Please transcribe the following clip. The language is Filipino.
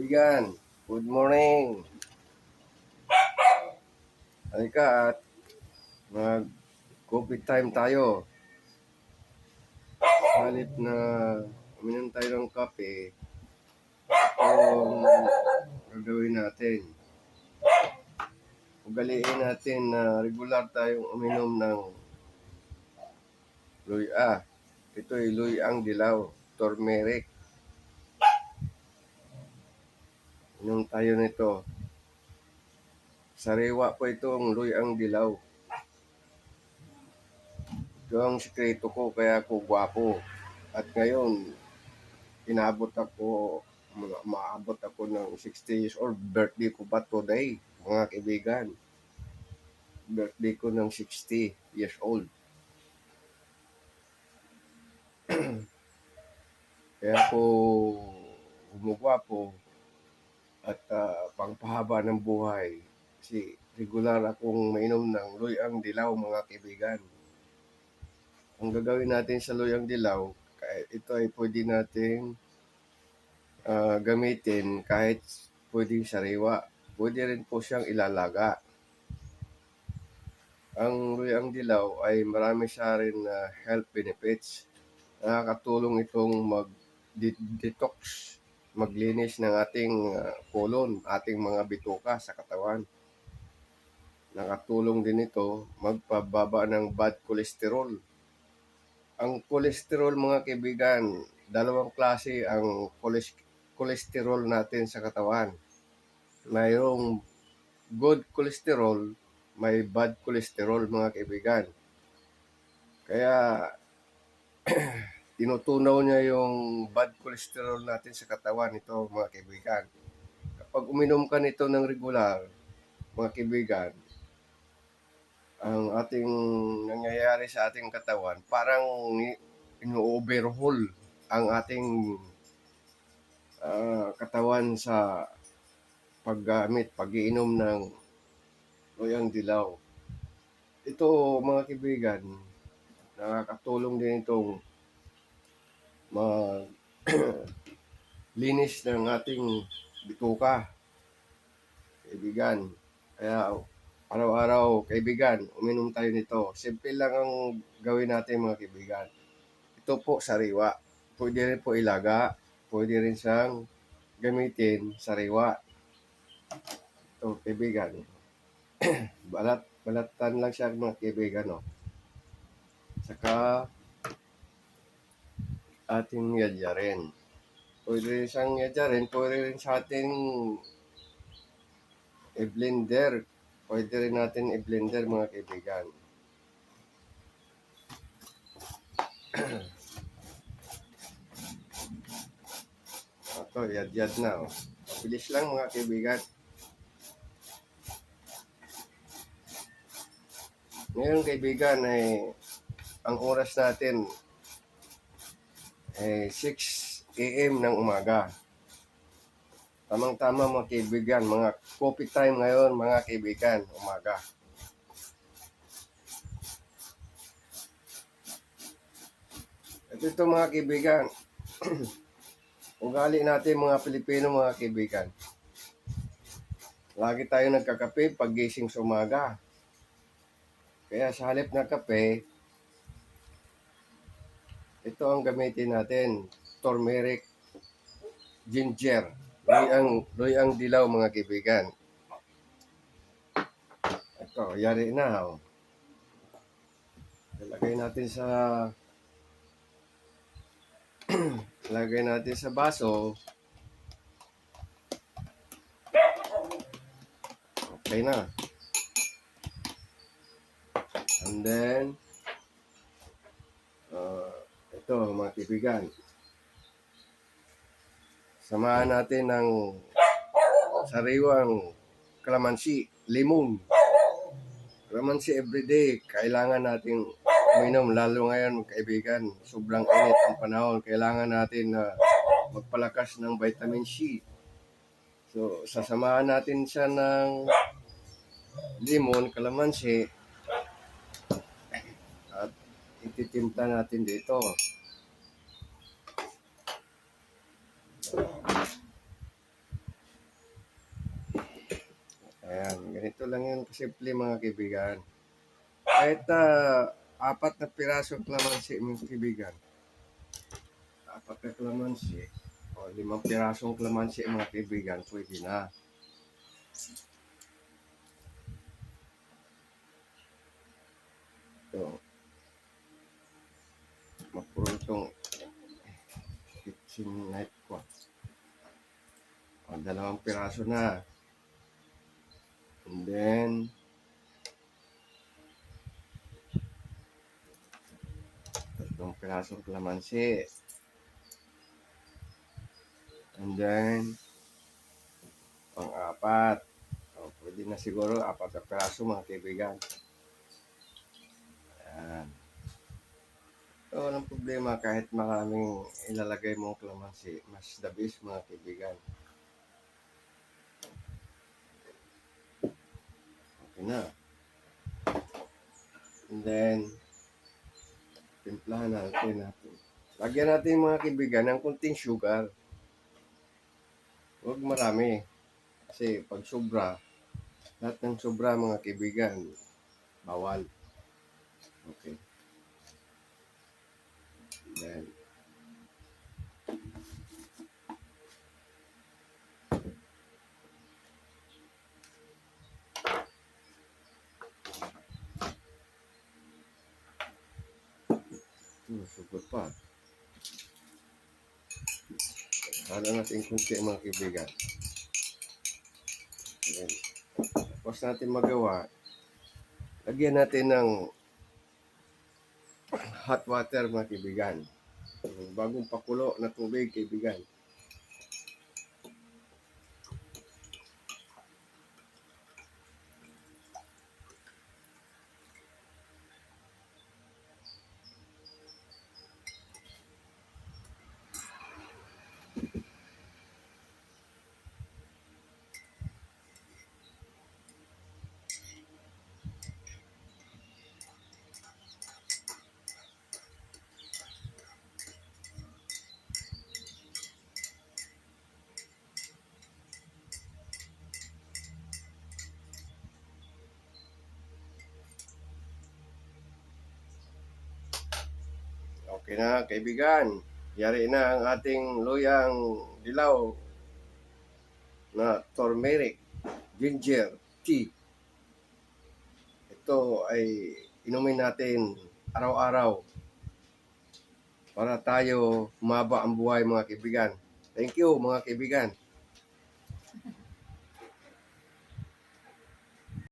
Kaibigan, good morning. Halika at mag-coffee time tayo. Halit na uminom tayo ng kape, kung gagawin natin. Ugaliin natin na regular tayong uminom ng luya. Ito ay luyang dilaw, turmeric. Inom tayo nito. Sariwa po itong luyang dilaw. Ito ang sikreto ko kaya ako gwapo. At ngayon, maabot ako ng 60 years old. Birthday ko pa today, mga kaibigan. Birthday ko ng 60 years old. Kaya ako gumugwapo at pangpahaba ng buhay. Kasi regular akong mainom ng luyang dilaw, mga kaibigan. Ang gagawin natin sa luyang dilaw, ito ay pwede nating gamitin kahit pwedeng sariwa. Pwede rin po siyang ilalaga. Ang luyang dilaw ay marami siya rin health benefits. Nakakatulong itong mag-detox, maglinis ng ating colon, ating mga bituka sa katawan. Nakatulong din ito magpababa ng bad cholesterol. Ang cholesterol, mga kaibigan, dalawang klase ang cholesterol natin sa katawan. Mayroong good cholesterol, may bad cholesterol, mga kaibigan. Kaya tinutunaw niya yung bad cholesterol natin sa katawan nito, mga kaibigan. Kapag uminom ka nito ng regular, mga kaibigan, ang ating nangyayari sa ating katawan, parang ino-overhaul ang ating katawan sa pag-iinom ng luyang dilaw. Ito, mga kaibigan, nakakatulong din itong linis ng ating bituka, kaibigan. Kaya araw-araw, kaibigan, uminom tayo nito. Simple lang ang gawin natin, mga kaibigan. Ito po sariwa. Pwede rin po ilaga. Pwede rin siyang gamitin sariwa. Ito, kaibigan. Balatan lang siya, mga kaibigan. No? Saka ating yadyarin. Pwede rin siyang yadyarin. Pwede rin sa ating i-blender. Pwede rin natin i-blender, mga kaibigan. Ito, yad-yad na. Oh. Bilis lang, mga kaibigan. Ngayon, kaibigan, ay ang oras natin ay 6 a.m. ng umaga. Tamang-tama, mga kaibigan. Mga coffee time ngayon, mga kaibigan, umaga. Ito mga kaibigan. Ugali natin, mga Pilipino, mga kaibigan. Lagi tayo nagkakape pag gising sa umaga. Kaya sa halip na kape, ito ang gamitin natin. Turmeric, ginger, luyang dilaw, mga kaibigan. Ito, yari na. Oh. Lagay natin sa baso. Okay na. And then, ito, mga kaibigan. Samahan natin ng sariwang kalamansi, limon. Kalamansi everyday, kailangan natin uminom. Lalo ngayon, kaibigan, sobrang init ang panahon. Kailangan natin magpalakas ng vitamin C. So, sasamahan natin siya ng limon, kalamansi, at ititimpla natin dito. Ganito lang yun kasimple mga kaibigan. Kahit 4 na pirasong kalamansi mga kaibigan. 4 na kalamansi. O 5 pirasong kalamansi mga kaibigan. Pwede na. So, mapuro itong kitchen knife ko. O, 2 piraso na. And then, tatlong pirasong kalamansi. And then, pang-4. O, pwede na siguro 4 na piraso mga kaibigan. Ayan. So, walang problema kahit maraming ilalagay mong kalamansi. Mas the best mga kaibigan. Okay na. And then, timplahan natin. Lagyan natin mga kaibigan ng kunting sugar. Huwag marami. Kasi pag sobra, lahat ng sobra mga kaibigan, bawal. Okay. Then, sugot pa. Hala natin kunti mga kaibigan. Then, tapos natin magawa, lagyan natin ng hot water mga kaibigan. Bagong pakulo na tubig kaibigan. Okay na kaibigan. Yari na ang ating luyang dilaw na turmeric ginger tea. Ito ay inumin natin araw-araw para tayo humaba ang buhay mga kaibigan. Thank you mga kaibigan.